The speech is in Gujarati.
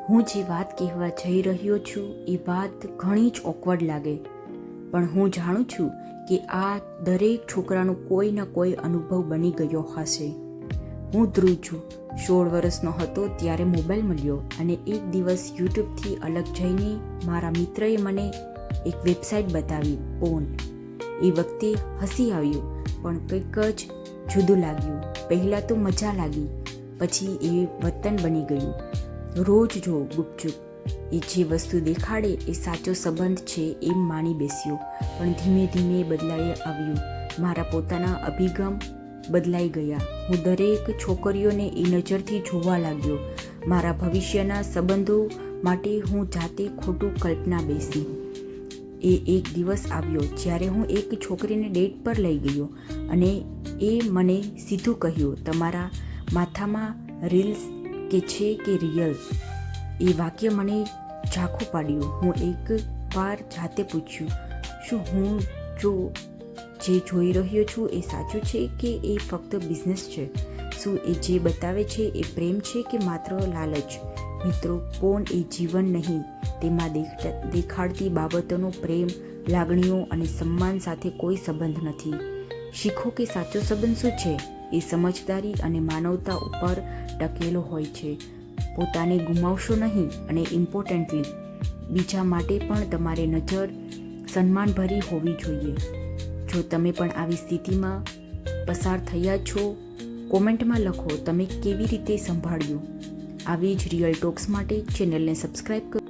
હું જે વાત કહેવા જઈ રહ્યો છું એ વાત ઘણી જ ઓકવર્ડ લાગે, પણ હું જાણું છું કે આ દરેક છોકરાનો કોઈ ના કોઈ અનુભવ બની ગયો હશે. હું ધ્રુવ છું. 16 વર્ષનો હતો ત્યારે મોબાઈલ મળ્યો અને એક દિવસ યુટ્યુબથી અલગ જઈને મારા મિત્રએ મને એક વેબસાઇટ બતાવી, પોર્ન. એ વખતે હસી આવ્યું, પણ કંઈક જ જુદું લાગ્યું. પહેલાં તો મજા લાગી, પછી એ વતન બની ગયું. રોજ જો ગુપચુપ. એ જે વસ્તુ દેખાડે એ સાચો સંબંધ છે એમ માની બેસ્યો, પણ ધીમે ધીમે બદલાઈ આવ્યું. મારા પોતાના અભિગમ બદલાઈ ગયા. હું દરેક છોકરીઓને એ નજરથી જોવા લાગ્યો. મારા ભવિષ્યના સંબંધો માટે હું જાતે ખોટું કલ્પના બેસી. એક દિવસ આવ્યો જ્યારે હું એક છોકરીને ડેટ પર લઈ ગયો અને એ મને સીધું કહ્યું, તમારા માથામાં રીલ્સ કે છે કે રિયલ? એ વાક્ય મને ઝાંખું પાડ્યું. હું એક વાર જાતે પૂછ્યું, શું હું જે જોઈ રહ્યો છું એ સાચું છે કે એ ફક્ત બિઝનેસ છે? શું એ જે બતાવે છે એ પ્રેમ છે કે માત્ર લાલચ? મિત્રો, પોર્ન એ જીવન નહીં, તેમાં દેખાડતી બાબતોનો પ્રેમ, લાગણીઓ અને સન્માન સાથે કોઈ સંબંધ નથી. શીખો કે સાચો સંબંધ શું છે. એ સમજદારી અને માનવતા ઉપર ટકેલો હોય છે. પોતાને ગુમાવશો નહીં, અને ઇમ્પોર્ટન્ટલી બીજા માટે પણ તમારી નજર સન્માનભરી હોવી જોઈએ. જો તમે પણ આવી સ્થિતિમાં પસાર થયા છો, કોમેન્ટમાં લખો તમે કેવી રીતે સંભાળ્યું. આવી જ રિયલ ટોક્સ માટે ચેનલને સબસ્ક્રાઈબ કરો.